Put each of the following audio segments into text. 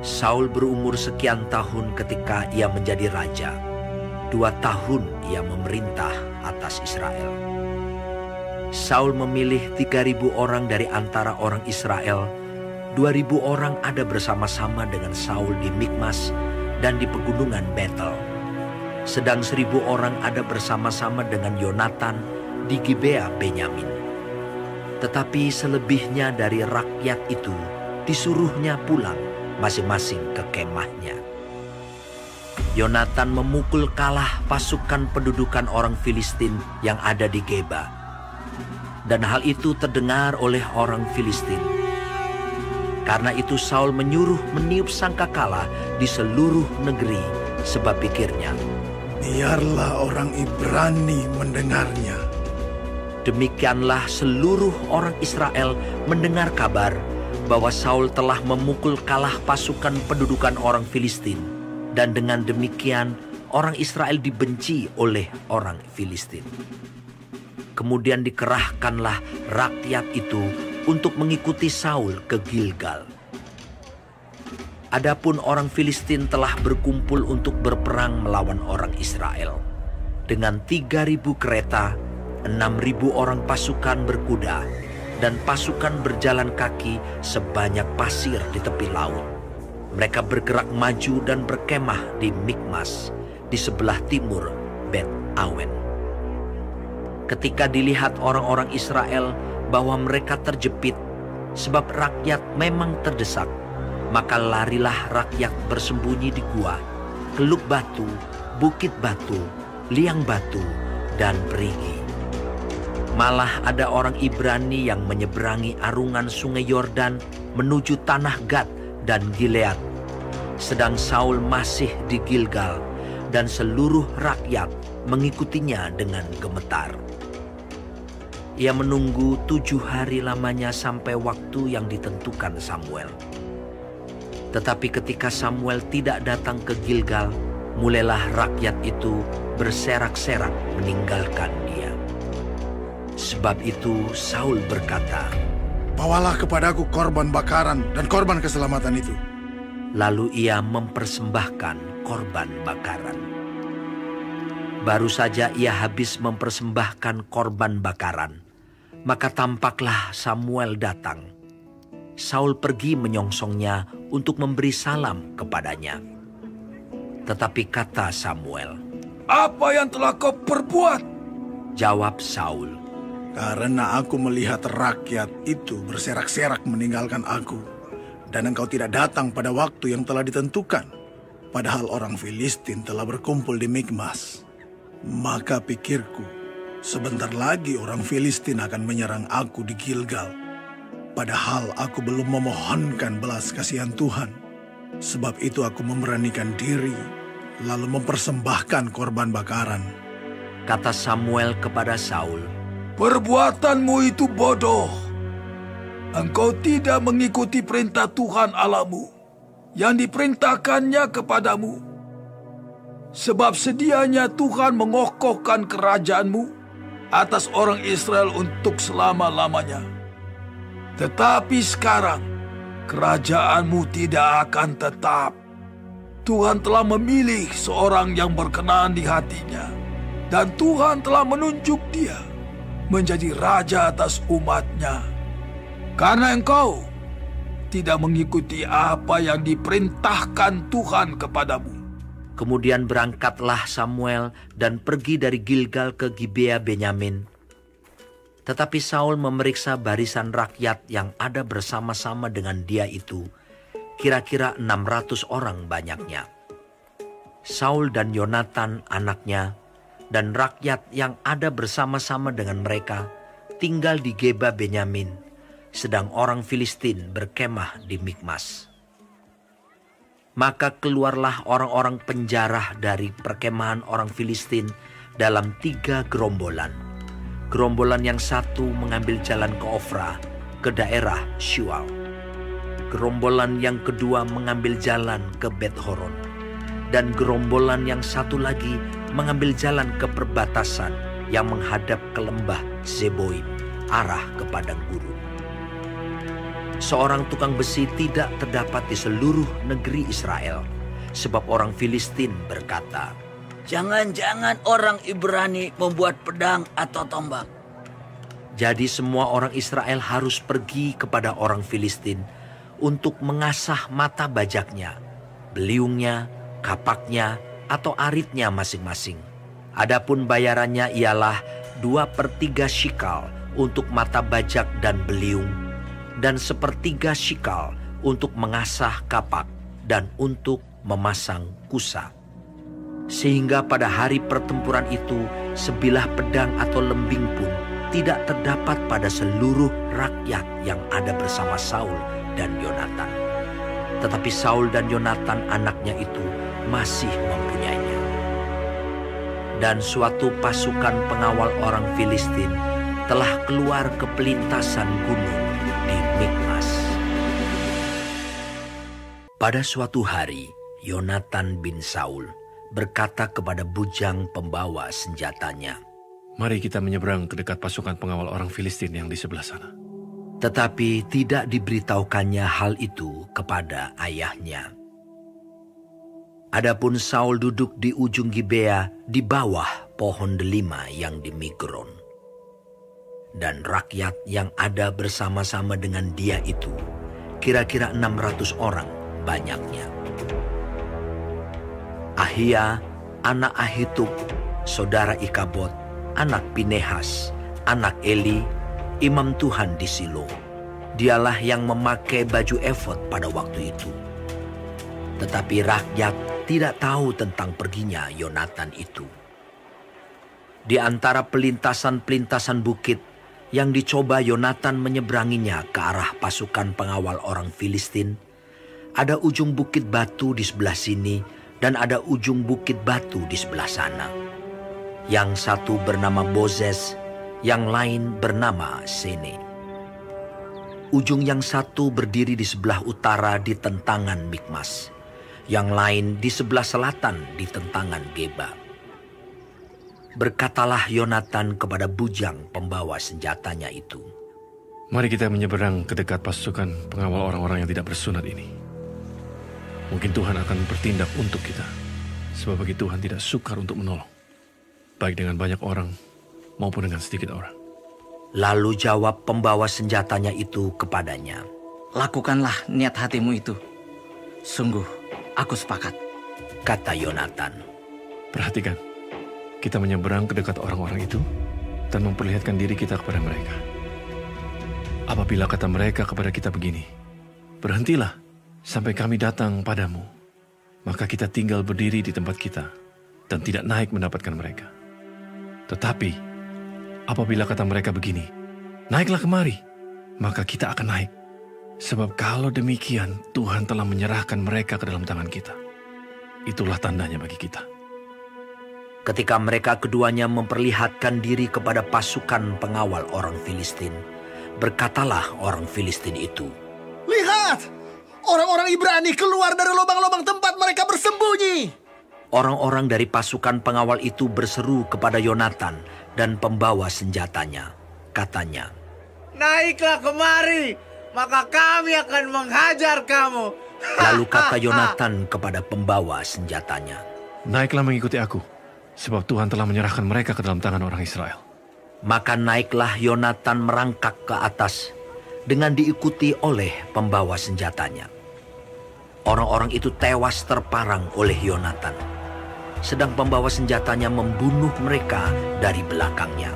Saul berumur sekian tahun ketika ia menjadi raja. 2 tahun ia memerintah atas Israel. Saul memilih 3.000 orang dari antara orang Israel. 2.000 orang ada bersama-sama dengan Saul di Mikmas dan di pegunungan Betel. Sedang 1.000 orang ada bersama-sama dengan Yonatan di Gibea Benyamin. Tetapi selebihnya dari rakyat itu disuruhnya pulang masing-masing ke kemahnya. Yonatan memukul kalah pasukan pendudukan orang Filistin yang ada di Geba. Dan hal itu terdengar oleh orang Filistin. Karena itu Saul menyuruh meniup sangkakala di seluruh negeri, sebab pikirnya, biarlah orang Ibrani mendengarnya. Demikianlah seluruh orang Israel mendengar kabar bahwa Saul telah memukul kalah pasukan pendudukan orang Filistin. Dan dengan demikian orang Israel dibenci oleh orang Filistin. Kemudian dikerahkanlah rakyat itu untuk mengikuti Saul ke Gilgal. Adapun orang Filistin telah berkumpul untuk berperang melawan orang Israel. Dengan 3.000 kereta, 6.000 orang pasukan berkuda, dan pasukan berjalan kaki sebanyak pasir di tepi laut. Mereka bergerak maju dan berkemah di Mikmas, di sebelah timur Bet Awen. Ketika dilihat orang-orang Israel bahwa mereka terjepit, sebab rakyat memang terdesak, maka larilah rakyat bersembunyi di gua, Keluk Batu, Bukit Batu, Liang Batu, dan Perigi. Malah ada orang Ibrani yang menyeberangi arungan sungai Yordan menuju tanah Gad dan Gilead. Sedang Saul masih di Gilgal dan seluruh rakyat mengikutinya dengan gemetar. Ia menunggu 7 hari lamanya sampai waktu yang ditentukan Samuel. Tetapi ketika Samuel tidak datang ke Gilgal, mulailah rakyat itu berserak-serak meninggalkan dia. Sebab itu Saul berkata, bawalah kepadaku korban bakaran dan korban keselamatan itu. Lalu ia mempersembahkan korban bakaran. Baru saja ia habis mempersembahkan korban bakaran, maka tampaklah Samuel datang. Saul pergi menyongsongnya untuk memberi salam kepadanya. Tetapi kata Samuel, apa yang telah kau perbuat? Jawab Saul, karena aku melihat rakyat itu berserak-serak meninggalkan aku, dan engkau tidak datang pada waktu yang telah ditentukan, padahal orang Filistin telah berkumpul di Mikmas. Maka pikirku, sebentar lagi orang Filistin akan menyerang aku di Gilgal, padahal aku belum memohonkan belas kasihan Tuhan. Sebab itu aku memberanikan diri, lalu mempersembahkan korban bakaran. Kata Samuel kepada Saul, perbuatanmu itu bodoh. Engkau tidak mengikuti perintah Tuhan Allahmu yang diperintahkannya kepadamu. Sebab sedianya Tuhan mengokohkan kerajaanmu atas orang Israel untuk selama-lamanya. Tetapi sekarang kerajaanmu tidak akan tetap. Tuhan telah memilih seorang yang berkenan di hatinya, dan Tuhan telah menunjuk dia menjadi raja atas umatnya. Karena engkau tidak mengikuti apa yang diperintahkan Tuhan kepadamu. Kemudian berangkatlah Samuel dan pergi dari Gilgal ke Gibea Benyamin. Tetapi Saul memeriksa barisan rakyat yang ada bersama-sama dengan dia itu, kira-kira 600 orang banyaknya. Saul dan Yonatan anaknya dan rakyat yang ada bersama-sama dengan mereka tinggal di Geba Benyamin, sedang orang Filistin berkemah di Mikmas. Maka keluarlah orang-orang penjarah dari perkemahan orang Filistin dalam 3 gerombolan. Gerombolan yang satu mengambil jalan ke Ofra, ke daerah Shual. Gerombolan yang kedua mengambil jalan ke Bet-horon. Dan gerombolan yang satu lagi mengambil jalan ke perbatasan yang menghadap ke lembah Zeboim, arah ke padang gurun. seorang tukang besi tidak terdapat di seluruh negeri Israel, sebab orang Filistin berkata, "Jangan-jangan orang Ibrani membuat pedang atau tombak." Jadi semua orang Israel harus pergi kepada orang Filistin untuk mengasah mata bajaknya, beliungnya, kapaknya, atau aritnya masing-masing. Adapun bayarannya ialah 2/3 shikal untuk mata bajak dan beliung, dan 1/3 shikal untuk mengasah kapak dan untuk memasang kusa. Sehingga pada hari pertempuran itu, sebilah pedang atau lembing pun tidak terdapat pada seluruh rakyat yang ada bersama Saul dan Yonatan. Tetapi Saul dan Yonatan anaknya itu masih mempunyainya. Dan suatu pasukan pengawal orang Filistin telah keluar ke pelintasan gunung di Mikmas. Pada suatu hari, Yonatan bin Saul berkata kepada bujang pembawa senjatanya, "Mari kita menyeberang ke dekat pasukan pengawal orang Filistin yang di sebelah sana." Tetapi tidak diberitahukannya hal itu kepada ayahnya. Adapun Saul duduk di ujung Gibea di bawah pohon delima yang di Migron. Dan rakyat yang ada bersama-sama dengan dia itu kira-kira 600 orang banyaknya. Ahia, anak Ahitub, saudara Ikabod, anak Pinehas, anak Eli, imam Tuhan di Silo. Dialah yang memakai baju efod pada waktu itu. Tetapi rakyat tidak tahu tentang perginya Yonatan itu. Di antara pelintasan-pelintasan bukit yang dicoba Yonatan menyeberanginya ke arah pasukan pengawal orang Filistin, ada ujung bukit batu di sebelah sini dan ada ujung bukit batu di sebelah sana. Yang satu bernama Bozez, yang lain bernama Sene. Ujung yang satu berdiri di sebelah utara di tentangan Mikmas, yang lain di sebelah selatan di tentangan Geba. Berkatalah Yonatan kepada bujang pembawa senjatanya itu, "Mari kita menyeberang ke dekat pasukan pengawal orang-orang yang tidak bersunat ini. Mungkin Tuhan akan bertindak untuk kita, sebab bagi Tuhan tidak sukar untuk menolong, baik dengan banyak orang maupun dengan sedikit orang." Lalu jawab pembawa senjatanya itu kepadanya, "Lakukanlah niat hatimu itu. Sungguh, aku sepakat," kata Yonatan. Perhatikan, kita menyeberang ke dekat orang-orang itu dan memperlihatkan diri kita kepada mereka. Apabila kata mereka kepada kita begini, "Berhentilah sampai kami datang padamu," maka kita tinggal berdiri di tempat kita dan tidak naik mendapatkan mereka. Tetapi apabila kata mereka begini, "Naiklah kemari," maka kita akan naik. Sebab kalau demikian, Tuhan telah menyerahkan mereka ke dalam tangan kita. Itulah tandanya bagi kita. Ketika mereka keduanya memperlihatkan diri kepada pasukan pengawal orang Filistin, berkatalah orang Filistin itu, Lihat, orang-orang Ibrani keluar dari lubang-lubang tempat mereka bersembunyi. Orang-orang dari pasukan pengawal itu berseru kepada Yonatan dan pembawa senjatanya. Katanya, "Naiklah kemari, maka kami akan menghajar kamu." Lalu kata Yonatan kepada pembawa senjatanya, "Naiklah mengikuti aku, sebab Tuhan telah menyerahkan mereka ke dalam tangan orang Israel." Maka naiklah Yonatan merangkak ke atas dengan diikuti oleh pembawa senjatanya. Orang-orang itu tewas terparang oleh Yonatan, sedang pembawa senjatanya membunuh mereka dari belakangnya.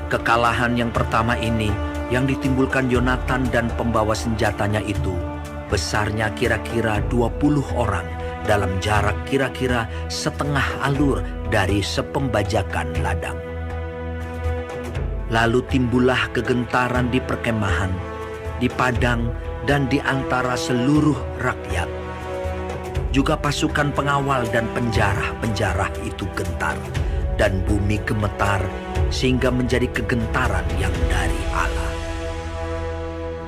Kekalahan yang pertama ini yang ditimbulkan Yonatan dan pembawa senjatanya itu besarnya kira-kira 20 orang dalam jarak kira-kira setengah alur dari sepembajakan ladang. Lalu timbullah kegentaran di perkemahan, di padang, dan di antara seluruh rakyat. Juga pasukan pengawal dan penjarah-penjarah itu gentar, dan bumi gemetar, sehingga menjadi kegentaran yang dari Allah.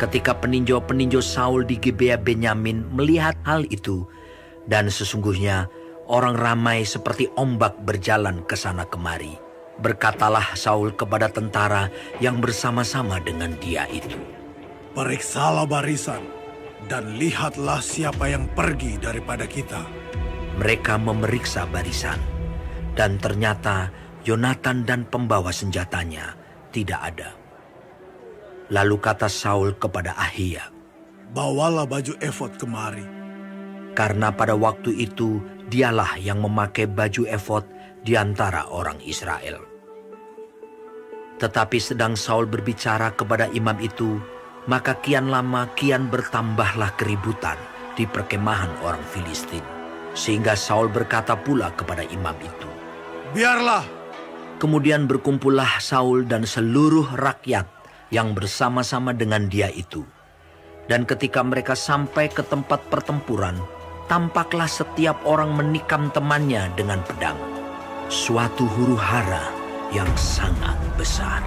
Ketika peninjau-peninjau Saul di Gibea Benyamin melihat hal itu, dan sesungguhnya orang ramai seperti ombak berjalan ke sana kemari, berkatalah Saul kepada tentara yang bersama-sama dengan dia itu, Periksalah barisan, dan lihatlah siapa yang pergi daripada kita. Mereka memeriksa barisan, dan ternyata Yonatan dan pembawa senjatanya tidak ada. Lalu kata Saul kepada Ahia, "Bawalah baju efod kemari." Karena pada waktu itu dialah yang memakai baju efod di antara orang Israel. Tetapi sedang Saul berbicara kepada imam itu, maka kian lama kian bertambahlah keributan di perkemahan orang Filistin. Sehingga Saul berkata pula kepada imam itu, "Biarlah." Kemudian berkumpullah Saul dan seluruh rakyat yang bersama-sama dengan dia itu. Dan ketika mereka sampai ke tempat pertempuran, tampaklah setiap orang menikam temannya dengan pedang. Suatu huru-hara yang sangat besar.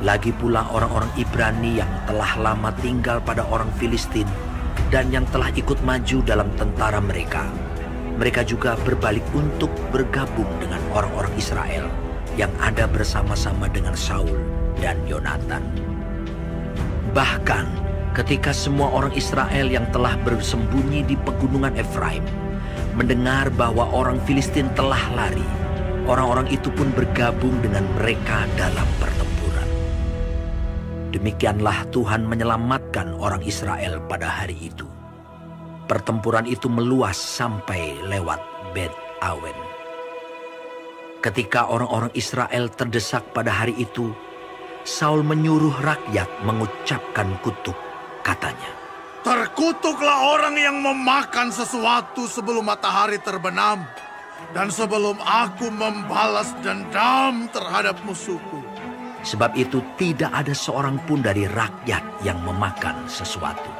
Lagi pula orang-orang Ibrani yang telah lama tinggal pada orang Filistin dan yang telah ikut maju dalam tentara mereka. Mereka juga berbalik untuk bergabung dengan orang-orang Israel yang ada bersama-sama dengan Saul dan Yonatan. Bahkan ketika semua orang Israel yang telah bersembunyi di pegunungan Efraim mendengar bahwa orang Filistin telah lari, orang-orang itu pun bergabung dengan mereka dalam pertempuran. Demikianlah Tuhan menyelamatkan orang Israel pada hari itu. Pertempuran itu meluas sampai lewat Bet Awen. Ketika orang-orang Israel terdesak pada hari itu, Saul menyuruh rakyat mengucapkan kutuk, katanya, "Terkutuklah orang yang memakan sesuatu sebelum matahari terbenam, dan sebelum aku membalas dendam terhadap musuhku." Sebab itu tidak ada seorang pun dari rakyat yang memakan sesuatu.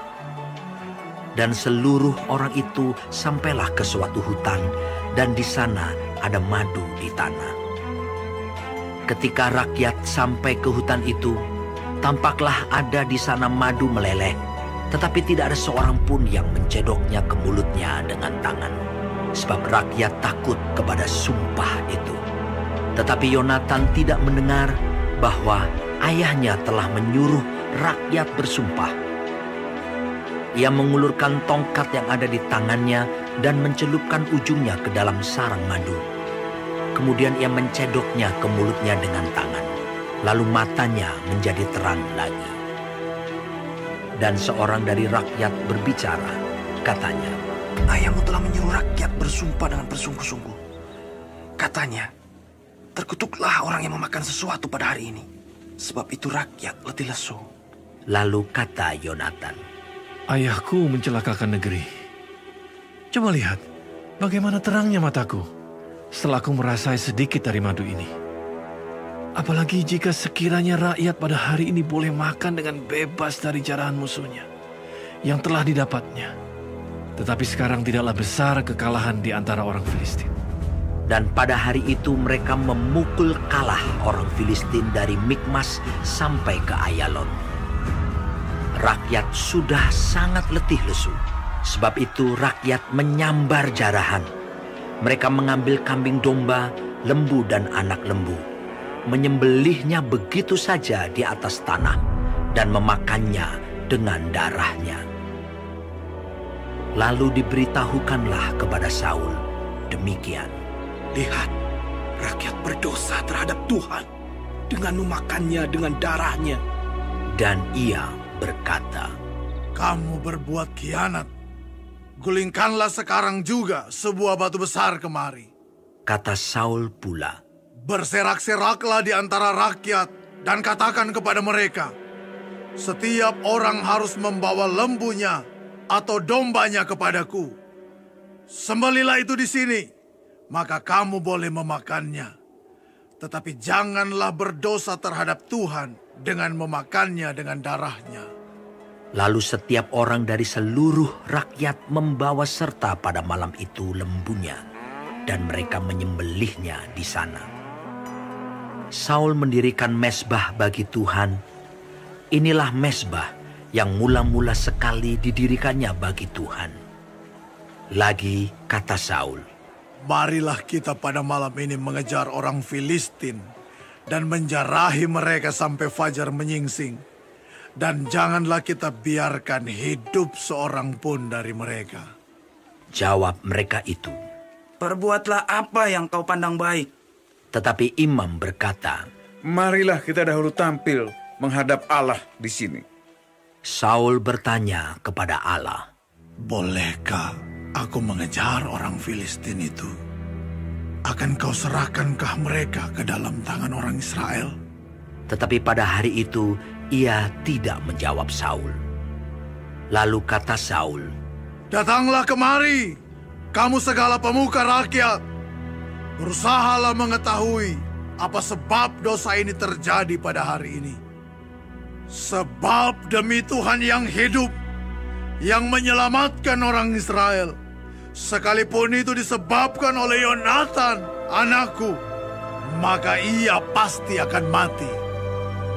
Dan seluruh orang itu sampailah ke suatu hutan, dan di sana ada madu di tanah. Ketika rakyat sampai ke hutan itu, tampaklah ada di sana madu meleleh, tetapi tidak ada seorang pun yang mencedoknya ke mulutnya dengan tangan. Sebab rakyat takut kepada sumpah itu. Tetapi Yonatan tidak mendengar bahwa ayahnya telah menyuruh rakyat bersumpah. Ia mengulurkan tongkat yang ada di tangannya dan mencelupkan ujungnya ke dalam sarang madu. Kemudian ia mencedoknya ke mulutnya dengan tangan. Lalu matanya menjadi terang lagi. Dan seorang dari rakyat berbicara, katanya, "Ayahmu telah menyuruh rakyat bersumpah dengan bersungguh-sungguh. Katanya, terkutuklah orang yang memakan sesuatu pada hari ini, sebab itu rakyat letih lesu." Lalu kata Yonatan, "Ayahku mencelakakan negeri. Coba lihat bagaimana terangnya mataku setelah aku merasai sedikit dari madu ini. Apalagi jika sekiranya rakyat pada hari ini boleh makan dengan bebas dari jarahan musuhnya yang telah didapatnya. Tetapi sekarang tidaklah besar kekalahan di antara orang Filistin." Dan pada hari itu mereka memukul kalah orang Filistin dari Mikmas sampai ke Ayalon. Rakyat sudah sangat letih lesu. Sebab itu rakyat menyambar jarahan. Mereka mengambil kambing domba, lembu dan anak lembu, menyembelihnya begitu saja di atas tanah dan memakannya dengan darahnya. Lalu diberitahukanlah kepada Saul demikian, "Lihat, rakyat berdosa terhadap Tuhan dengan memakannya dengan darahnya." Dan ia berkata, "Kamu berbuat khianat. Gulingkanlah sekarang juga sebuah batu besar kemari." Kata Saul pula, "Berserak-seraklah di antara rakyat dan katakan kepada mereka, setiap orang harus membawa lembunya atau dombanya kepadaku. Sembelilah itu di sini, maka kamu boleh memakannya. Tetapi janganlah berdosa terhadap Tuhan dengan memakannya dengan darahnya." Lalu setiap orang dari seluruh rakyat membawa serta pada malam itu lembunya, dan mereka menyembelihnya di sana. Saul mendirikan mezbah bagi Tuhan. Inilah mezbah yang mula-mula sekali didirikannya bagi Tuhan. Lagi kata Saul, "Marilah kita pada malam ini mengejar orang Filistin dan menjarahi mereka sampai fajar menyingsing. Dan janganlah kita biarkan hidup seorang pun dari mereka. Jawab mereka itu. Perbuatlah apa yang kau pandang baik. Tetapi imam berkata, marilah kita dahulu tampil menghadap Allah di sini. Saul bertanya kepada Allah, bolehkah aku mengejar orang Filistin itu? Akan kau serahkankah mereka ke dalam tangan orang Israel? Tetapi pada hari itu ia tidak menjawab Saul. Lalu kata Saul, datanglah kemari, kamu segala pemuka rakyat. Berusahalah mengetahui apa sebab dosa ini terjadi pada hari ini. Sebab demi Tuhan yang hidup, yang menyelamatkan orang Israel, sekalipun itu disebabkan oleh Yonatan, anakku, maka ia pasti akan mati.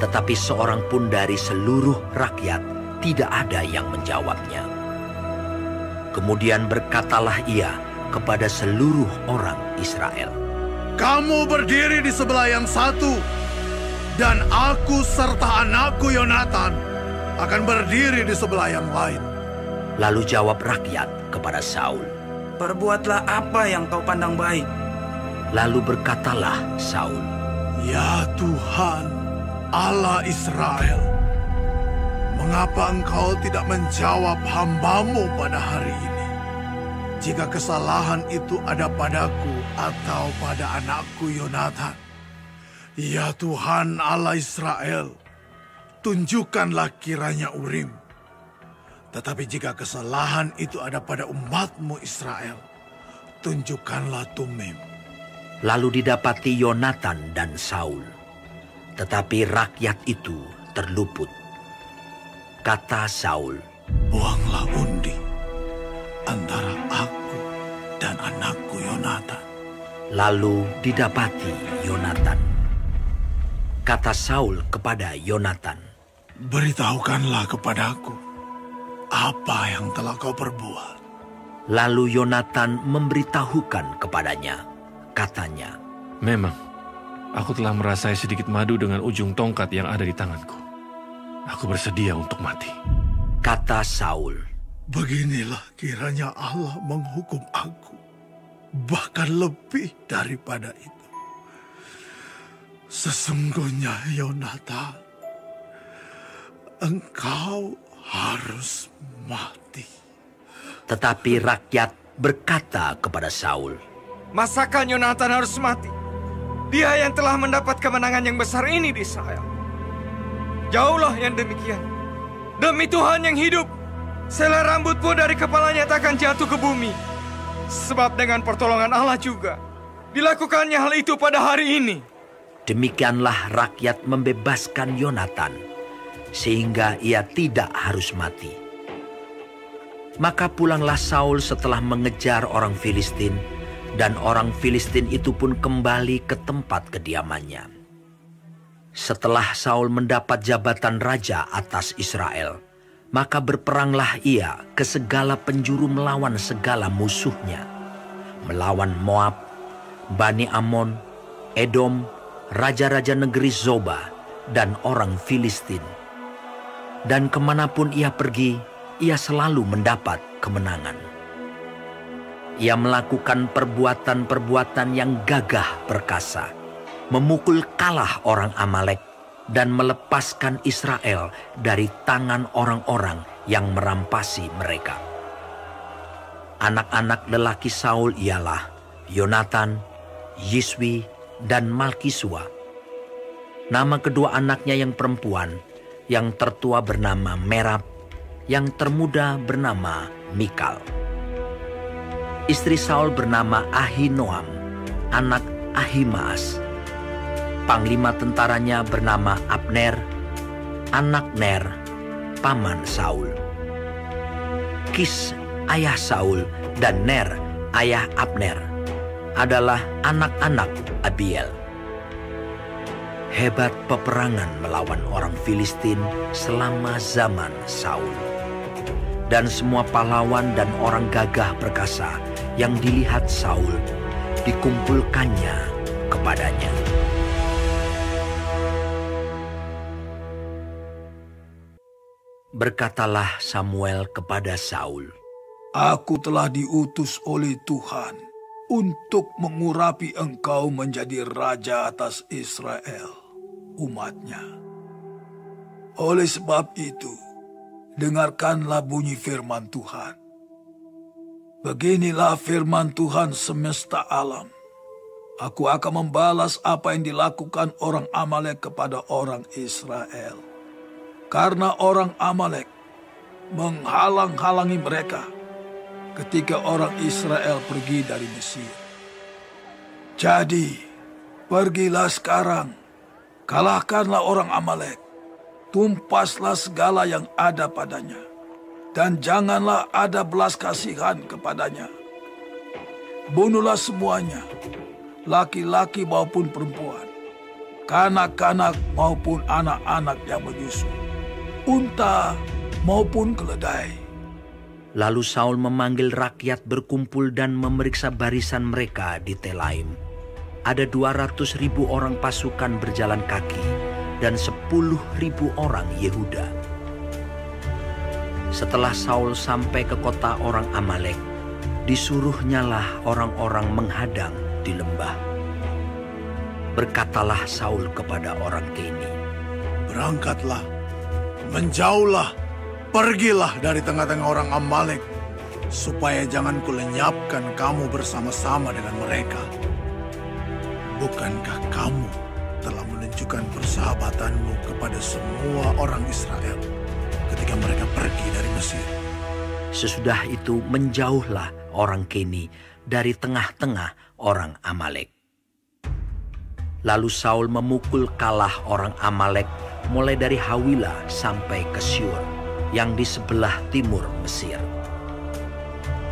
Tetapi seorang pun dari seluruh rakyat tidak ada yang menjawabnya. Kemudian berkatalah ia kepada seluruh orang Israel, kamu berdiri di sebelah yang satu, dan aku serta anakku Yonatan akan berdiri di sebelah yang lain. Lalu jawab rakyat kepada Saul, perbuatlah apa yang kau pandang baik. Lalu berkatalah Saul, ya Tuhan, Allah Israel, mengapa engkau tidak menjawab hamba-Mu pada hari ini? Jika kesalahan itu ada padaku atau pada anakku Yonatan, ya Tuhan Allah Israel, tunjukkanlah kiranya Urim. Tetapi jika kesalahan itu ada pada umat-Mu Israel, tunjukkanlah Tumim. Lalu didapati Yonatan dan Saul, tetapi rakyat itu terluput. Kata Saul, buanglah undi antara aku dan anakku Yonatan. Lalu didapati Yonatan. Kata Saul kepada Yonatan, beritahukanlah kepadaku apa yang telah kau perbuat. Lalu Yonatan memberitahukan kepadanya. Katanya, memang aku telah merasai sedikit madu dengan ujung tongkat yang ada di tanganku. Aku bersedia untuk mati. Kata Saul, beginilah kiranya Allah menghukum aku, bahkan lebih daripada itu. Sesungguhnya Yonatan, engkau harus mati. Tetapi rakyat berkata kepada Saul, masakan Yonatan harus mati? Dia yang telah mendapat kemenangan yang besar ini di Israel. Jauhlah yang demikian. Demi Tuhan yang hidup, selai rambut pun dari kepalanya takkan jatuh ke bumi. Sebab dengan pertolongan Allah juga dilakukannya hal itu pada hari ini. Demikianlah rakyat membebaskan Yonatan, sehingga ia tidak harus mati. Maka pulanglah Saul setelah mengejar orang Filistin, dan orang Filistin itu pun kembali ke tempat kediamannya. Setelah Saul mendapat jabatan raja atas Israel, maka berperanglah ia ke segala penjuru melawan segala musuhnya. Melawan Moab, Bani Amon, Edom, raja-raja negeri Zoba, dan orang Filistin. Dan kemanapun ia pergi, ia selalu mendapat kemenangan. Ia melakukan perbuatan-perbuatan yang gagah perkasa, memukul kalah orang Amalek, dan melepaskan Israel dari tangan orang-orang yang merampasi mereka. Anak-anak lelaki Saul ialah Yonatan, Yiswi, dan Malkisua. Nama kedua anaknya yang perempuan, yang tertua bernama Merab, yang termuda bernama Mikal. Istri Saul bernama Ahinoam, anak Ahimaas. Panglima tentaranya bernama Abner, anak Ner, paman Saul. Kis, ayah Saul, dan Ner, ayah Abner, adalah anak-anak Abiel. Hebat peperangan melawan orang Filistin selama zaman Saul. Dan semua pahlawan dan orang gagah perkasa yang dilihat Saul, dikumpulkannya kepadanya. Berkatalah Samuel kepada Saul, Aku telah diutus oleh Tuhan untuk mengurapi engkau menjadi raja atas Israel, umatnya. Oleh sebab itu, dengarkanlah bunyi firman Tuhan. Beginilah firman Tuhan semesta alam. Aku akan membalas apa yang dilakukan orang Amalek kepada orang Israel. Karena orang Amalek menghalang-halangi mereka ketika orang Israel pergi dari Mesir. Jadi, pergilah sekarang, kalahkanlah orang Amalek, tumpaslah segala yang ada padanya, dan janganlah ada belas kasihan kepadanya. Bunuhlah semuanya, laki-laki maupun perempuan, kanak-kanak maupun anak-anak yang menyusu, unta maupun keledai. Lalu Saul memanggil rakyat berkumpul dan memeriksa barisan mereka di Telaim. Ada 200.000 orang pasukan berjalan kaki dan 10.000 orang Yehuda. Setelah Saul sampai ke kota orang Amalek, disuruhnyalah orang-orang menghadang di lembah. Berkatalah Saul kepada orang Keni, Berangkatlah, menjauhlah, pergilah dari tengah-tengah orang Amalek, supaya jangan kulenyapkan kamu bersama-sama dengan mereka. Bukankah kamu telah menunjukkan persahabatanmu kepada semua orang Israel ketika mereka pergi dari Mesir? Sesudah itu menjauhlah orang Keni dari tengah-tengah orang Amalek. Lalu Saul memukul kalah orang Amalek mulai dari Hawila sampai ke Syur yang di sebelah timur Mesir.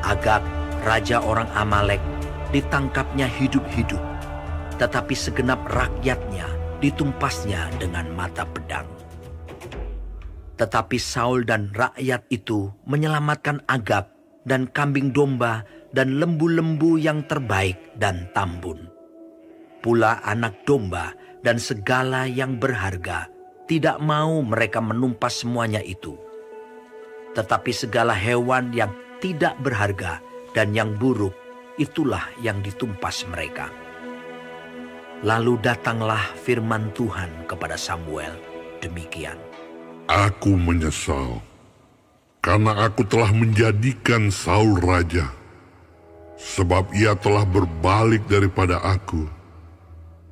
Agag, raja orang Amalek, ditangkapnya hidup-hidup, tetapi segenap rakyatnya ditumpasnya dengan mata pedang. Tetapi Saul dan rakyat itu menyelamatkan Agag dan kambing domba dan lembu-lembu yang terbaik dan tambun. Pula anak domba dan segala yang berharga, tidak mau mereka menumpas semuanya itu. Tetapi segala hewan yang tidak berharga dan yang buruk, itulah yang ditumpas mereka. Lalu datanglah firman Tuhan kepada Samuel demikian. Aku menyesal, karena aku telah menjadikan Saul raja, sebab ia telah berbalik daripada aku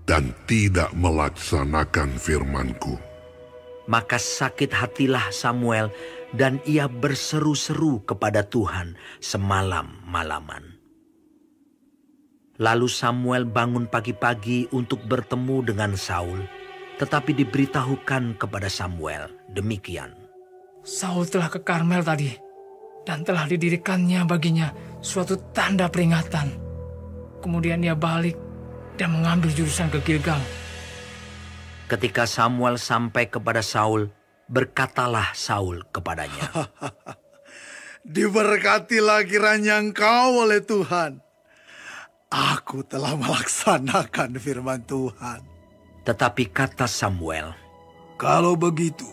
dan tidak melaksanakan firman-Ku. Maka sakit hatilah Samuel dan ia berseru-seru kepada Tuhan semalam-malaman. Lalu Samuel bangun pagi-pagi untuk bertemu dengan Saul, tetapi diberitahukan kepada Samuel demikian. Saul telah ke Karmel tadi, dan telah didirikannya baginya suatu tanda peringatan. Kemudian ia balik dan mengambil jurusan ke Gilgal. Ketika Samuel sampai kepada Saul, berkatalah Saul kepadanya, Diberkatilah kiranya engkau oleh Tuhan. Aku telah melaksanakan firman Tuhan. Tetapi kata Samuel, Kalau begitu,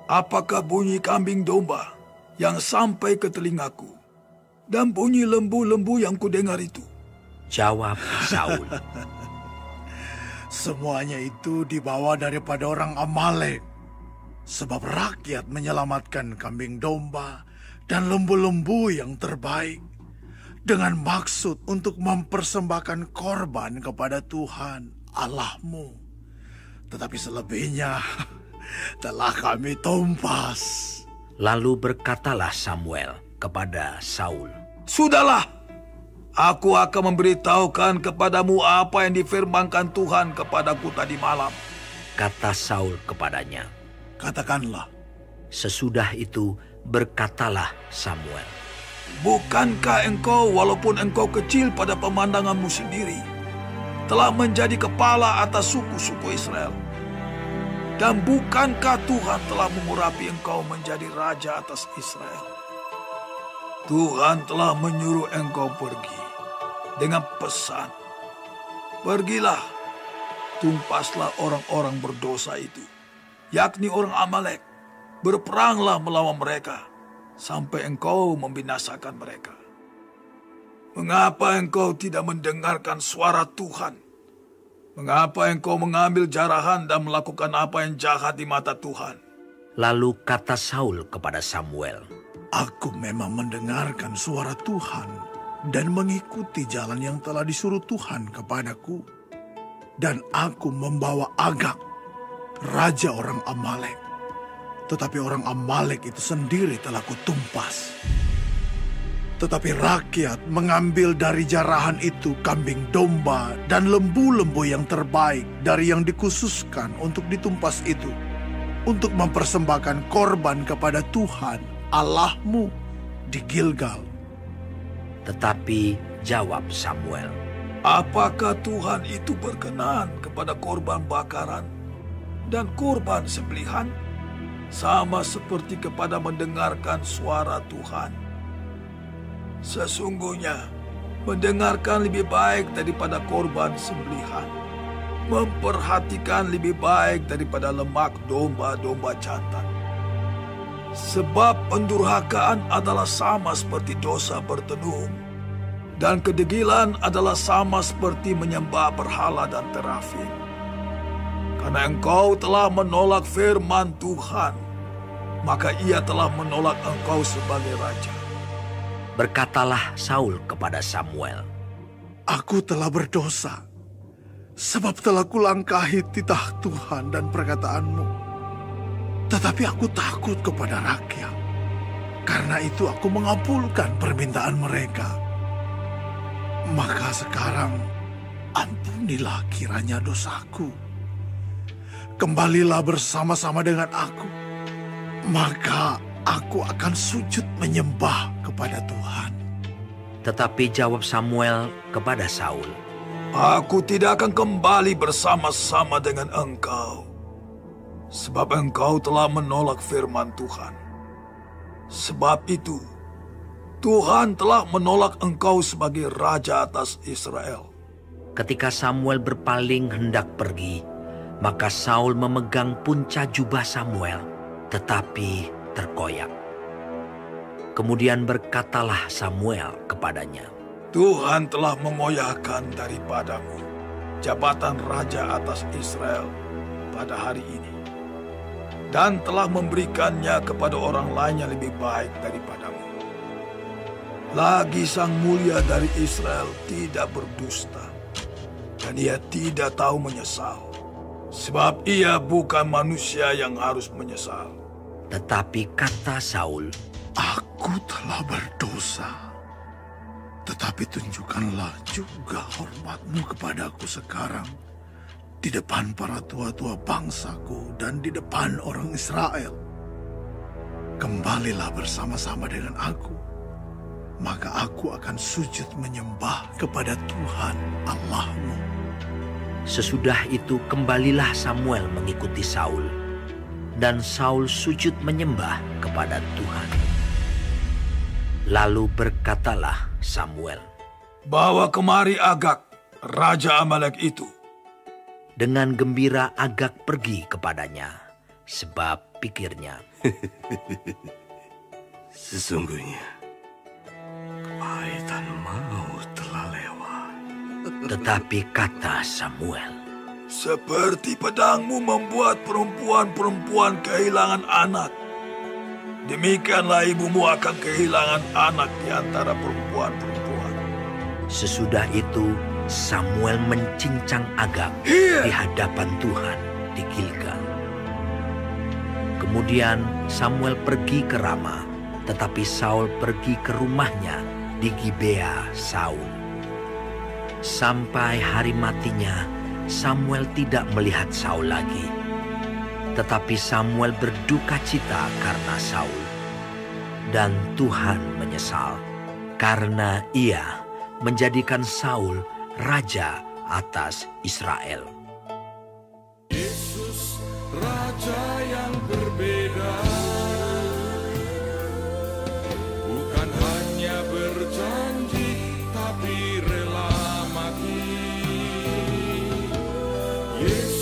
apakah bunyi kambing domba yang sampai ke telingaku dan bunyi lembu-lembu yang kudengar itu? Jawab Saul, Semuanya itu dibawa daripada orang Amalek, sebab rakyat menyelamatkan kambing domba dan lembu-lembu yang terbaik dengan maksud untuk mempersembahkan korban kepada Tuhan Allahmu. Tetapi selebihnya telah kami tumpas. Lalu berkatalah Samuel kepada Saul, Sudahlah, aku akan memberitahukan kepadamu apa yang difirmankan Tuhan kepadaku tadi malam. Kata Saul kepadanya, Katakanlah. Sesudah itu berkatalah Samuel, Bukankah engkau, walaupun engkau kecil pada pemandanganmu sendiri, telah menjadi kepala atas suku-suku Israel? Dan bukankah Tuhan telah mengurapi engkau menjadi raja atas Israel? Tuhan telah menyuruh engkau pergi dengan pesan, Pergilah, tumpaslah orang-orang berdosa itu, yakni orang Amalek, berperanglah melawan mereka, sampai engkau membinasakan mereka. Mengapa engkau tidak mendengarkan suara Tuhan? Mengapa engkau mengambil jarahan dan melakukan apa yang jahat di mata Tuhan? Lalu kata Saul kepada Samuel, Aku memang mendengarkan suara Tuhan dan mengikuti jalan yang telah disuruh Tuhan kepadaku. Dan aku membawa Agag, raja orang Amalek. Tetapi orang Amalek itu sendiri telah kutumpas. Tetapi rakyat mengambil dari jarahan itu kambing domba dan lembu-lembu yang terbaik dari yang dikhususkan untuk ditumpas itu, untuk mempersembahkan korban kepada Tuhan Allahmu di Gilgal. Tetapi jawab Samuel, apakah Tuhan itu berkenan kepada korban bakaran dan korban sembelihan, sama seperti kepada mendengarkan suara Tuhan? Sesungguhnya, mendengarkan lebih baik daripada korban sembelihan, memperhatikan lebih baik daripada lemak domba-domba jantan. Sebab pendurhakaan adalah sama seperti dosa bertenung, dan kedegilan adalah sama seperti menyembah berhala dan terafim. Karena engkau telah menolak firman Tuhan, maka ia telah menolak engkau sebagai raja. Berkatalah Saul kepada Samuel, Aku telah berdosa, sebab telah kulangkahi titah Tuhan dan perkataanmu. Tetapi aku takut kepada rakyat, karena itu aku mengabulkan permintaan mereka. Maka sekarang ampunilah kiranya dosaku. Kembalilah bersama-sama dengan aku, maka aku akan sujud menyembah kepada Tuhan. Tetapi jawab Samuel kepada Saul, Aku tidak akan kembali bersama-sama dengan engkau, sebab engkau telah menolak firman Tuhan. Sebab itu, Tuhan telah menolak engkau sebagai raja atas Israel. Ketika Samuel berpaling hendak pergi, maka Saul memegang punca jubah Samuel, tetapi terkoyak. Kemudian berkatalah Samuel kepadanya, Tuhan telah mengoyakkan daripadamu jabatan raja atas Israel pada hari ini, dan telah memberikannya kepada orang lain yang lebih baik daripadamu. Lagi sang mulia dari Israel tidak berdusta, dan ia tidak tahu menyesal, sebab ia bukan manusia yang harus menyesal. Tetapi kata Saul, Aku telah berdosa, tetapi tunjukkanlah juga hormatmu kepadaku sekarang di depan para tua-tua bangsaku dan di depan orang Israel. Kembalilah bersama-sama dengan aku, maka aku akan sujud menyembah kepada Tuhan Allahmu. Sesudah itu kembalilah Samuel mengikuti Saul, dan Saul sujud menyembah kepada Tuhan. Lalu berkatalah Samuel, Bawa kemari Agag, raja Amalek itu. Dengan gembira Agag pergi kepadanya, sebab pikirnya, Sesungguhnya, kepahitan maut telah lewat. Tetapi kata Samuel, Seperti pedangmu membuat perempuan-perempuan kehilangan anak, demikianlah ibumu akan kehilangan anak di antara perempuan-perempuan. Sesudah itu Samuel mencincang Agag di hadapan Tuhan di Gilgal. Kemudian Samuel pergi ke Rama, tetapi Saul pergi ke rumahnya di Gibea Saul. Sampai hari matinya, Samuel tidak melihat Saul lagi. Tetapi Samuel berduka cita karena Saul. Dan Tuhan menyesal karena ia menjadikan Saul raja atas Israel. Yesus, raja yang berbeda, bukan hanya berjanji tapi rela mati. Yesus